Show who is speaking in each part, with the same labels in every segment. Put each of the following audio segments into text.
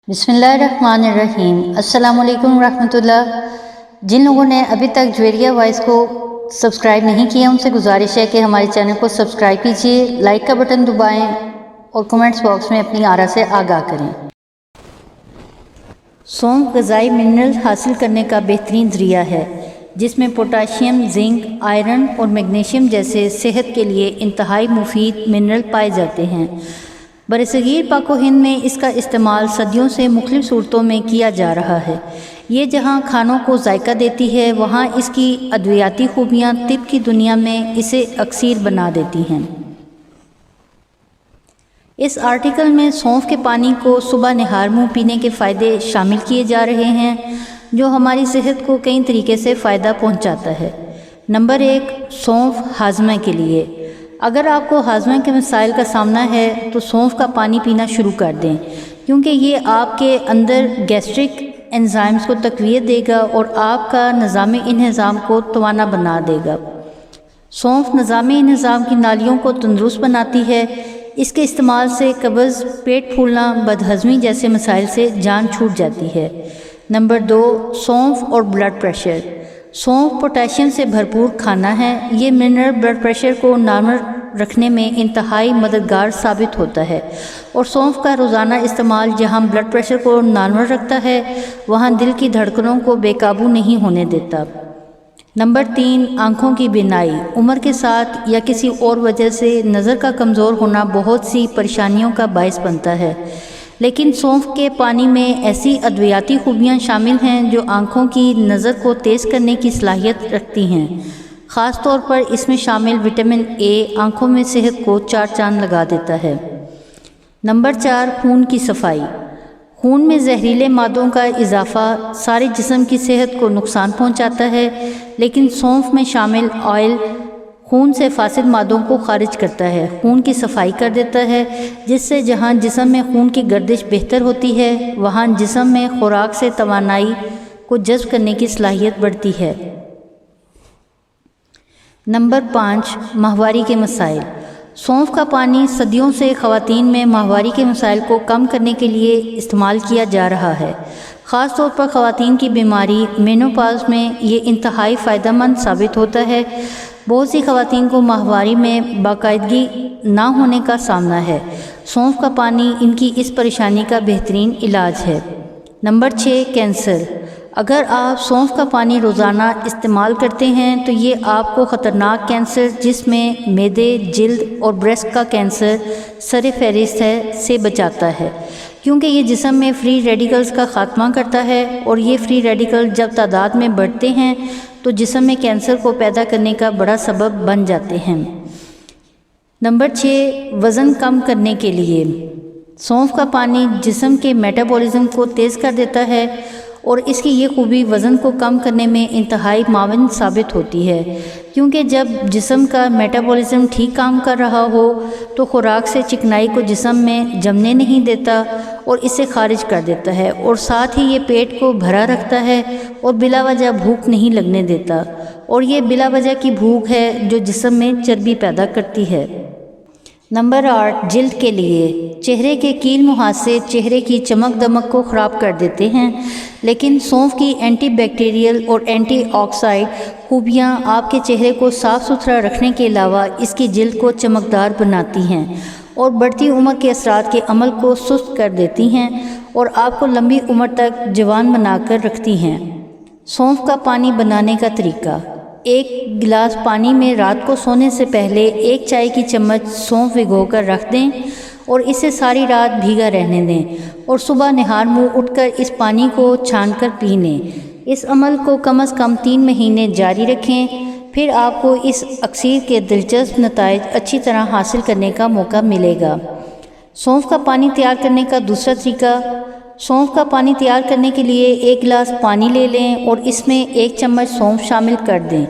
Speaker 1: बिस्मिल्लाहिर्रहमानिर्रहीम। अस्सलाम वालेकुम रहमतुल्लाह। जिन लोगों ने अभी तक ज्वेरिया वॉइस को सब्सक्राइब नहीं किया उनसे गुजारिश है कि हमारे चैनल को सब्सक्राइब कीजिए, लाइक का बटन दबाएं और कमेंट्स बॉक्स में अपनी आरा से आगाह करें। सौंफ ग़िज़ाई मिनरल हासिल करने का बेहतरीन ज़रिया है जिसमें पोटाशियम, जिंक, आयरन और मैग्नीशियम जैसे सेहत के लिए इंतहाई मुफीद मिनरल पाए जाते हैं। बरसगीर पाक व हिंद में इसका इस्तेमाल सदियों से मुख्तलिफ सूरतों में किया जा रहा है। ये जहाँ खानों को जायका देती है वहाँ इसकी अद्वियाती खूबियाँ तिब की दुनिया में इसे अक्सीर बना देती हैं। इस आर्टिकल में सौंफ के पानी को सुबह निहार मुँह पीने के फ़ायदे शामिल किए जा रहे हैं जो हमारी सेहत को कई तरीके से फ़ायदा पहुँचाता है। नंबर 1, सौंफ हाजमे के लिए। अगर आपको हाजमे के मसाइल का सामना है तो सौंफ का पानी पीना शुरू कर दें क्योंकि ये आपके अंदर गैस्ट्रिक एंजाइम्स को तक़वियत देगा और आपका निज़ामी इंहिज़ाम को तवाना बना देगा। सौंफ निज़ामी इंहिज़ाम की नालियों को तंदुरुस्त बनाती है। इसके इस्तेमाल से कब्ज़, पेट फूलना, बदहज़मी जैसे मसाइल से जान छूट जाती है। नंबर 2, सौंफ और ब्लड प्रेशर। सौंफ पोटेशियम से भरपूर खाना है। ये मिनरल ब्लड प्रेशर को नॉर्मल रखने में इंतहाई मददगार साबित होता है और सौंफ का रोज़ाना इस्तेमाल जहाँ ब्लड प्रेशर को नॉर्मल रखता है वहाँ दिल की धड़कनों को बेकाबू नहीं होने देता। नंबर 3, आँखों की बीनाई। उम्र के साथ या किसी और वजह से नज़र का कमज़ोर होना बहुत सी परेशानियों का बायस बनता है, लेकिन सौंफ के पानी में ऐसी अद्वियाती खूबियाँ शामिल हैं जो आँखों की नज़र को तेज़ करने की सलाहियत रखती हैं। ख़ास तौर पर इसमें शामिल विटामिन ए आँखों में सेहत को चार चांद लगा देता है। नंबर 4, खून की सफाई। खून में जहरीले मादों का इजाफ़ा सारे जिस्म की सेहत को नुकसान पहुँचाता है, लेकिन सौंफ में शामिल ऑयल खून से फासिद मादों को खारिज करता है, खून की सफाई कर देता है, जिससे जहाँ जिस्म में खून की गर्दिश बेहतर होती है वहाँ जिस्म में खुराक से तवानाई को जज़्ब करने की सलाहियत बढ़ती है। नंबर 5, माहवारी के मसाइल। सौंफ का पानी सदियों से ख़वातीन में माहवारी के मसाइल को कम करने के लिए इस्तेमाल किया जा रहा है। ख़ास तौर पर ख़वातीन की बीमारी मेनोपॉज़ में ये इंतहाई फ़ायदेमंद साबित होता है। बहुत सी ख़वातीन को माहवारी में बाकायदगी ना होने का सामना है। सौंफ का पानी इनकी इस परेशानी का बेहतरीन इलाज है। Number 6, cancer. अगर आप सौंफ का पानी रोज़ाना इस्तेमाल करते हैं तो ये आपको ख़तरनाक कैंसर जिसमें मैदे, जिल्द और ब्रेस्ट का कैंसर सर फहरिस्त है से बचाता है, क्योंकि ये जिस्म में फ्री रेडिकल्स का ख़ात्मा करता है और ये फ्री रेडिकल जब तादाद में बढ़ते हैं तो जिस्म में कैंसर को पैदा करने का बड़ा सबब बन जाते हैं। नंबर 6, वज़न कम करने के लिए। सौंफ का पानी जिस्म के मेटाबॉलिज्म को तेज़ कर देता है और इसकी ये खूबी वज़न को कम करने में इंतहाई मावन साबित होती है, क्योंकि जब जिस्म का मेटाबॉलिज्म ठीक काम कर रहा हो तो खुराक से चिकनाई को जिस्म में जमने नहीं देता और इसे खारिज कर देता है और साथ ही ये पेट को भरा रखता है और बिला वजह भूख नहीं लगने देता, और ये बिला वजह की भूख है जो जिस्म में चर्बी पैदा करती है। नंबर 8, जिल्द के लिए। चेहरे के कील मुहासे चेहरे की चमक दमक को ख़राब कर देते हैं, लेकिन सौंफ की एंटी बैक्टीरियल और एंटी ऑक्साइड खूबियाँ आपके चेहरे को साफ़ सुथरा रखने के अलावा इसकी जिल्द को चमकदार बनाती हैं और बढ़ती उम्र के असरात के अमल को सुस्त कर देती हैं और आपको लंबी उम्र तक जवान बनाकर रखती हैं। सौंफ का पानी बनाने का तरीका। 1 गिलास पानी में रात को सोने से पहले 1 चाय की चम्मच सौंफ भिगोकर रख दें और इसे सारी रात भीगा रहने दें और सुबह निहार मुँह उठकर इस पानी को छानकर पी लें। इस अमल को कम से कम 3 महीने जारी रखें, फिर आपको इस अक्सीर के दिलचस्प नताइज अच्छी तरह हासिल करने का मौका मिलेगा। सौंफ का पानी तैयार करने का दूसरा तरीका। सौंफ का पानी तैयार करने के लिए 1 गिलास पानी ले लें और इसमें 1 चम्मच सौंफ शामिल कर दें।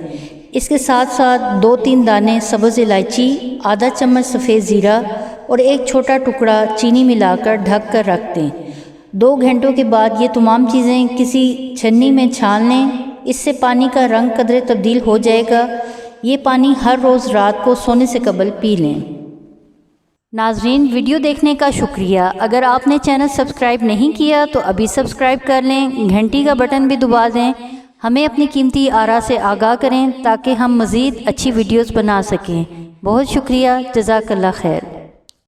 Speaker 1: इसके साथ साथ 2-3 दाने सब्ज़ इलायची, आधा चम्मच सफ़ेद ज़ीरा और 1 छोटा टुकड़ा चीनी मिलाकर ढक कर रख दें। 2 घंटों के बाद ये तमाम चीज़ें किसी छन्नी में छान लें। इससे पानी का रंग कदरे तब्दील हो जाएगा। ये पानी हर रोज़ रात को सोने से कबल पी लें। ناظرین، ویڈیو دیکھنے کا شکریہ۔ اگر آپ نے چینل سبسکرائب نہیں کیا تو ابھی سبسکرائب کر لیں، گھنٹی کا بٹن بھی دبا دیں، ہمیں اپنی قیمتی آراء سے آگاہ کریں تاکہ ہم مزید اچھی ویڈیوز بنا سکیں۔ بہت شکریہ، جزاک اللہ خیر۔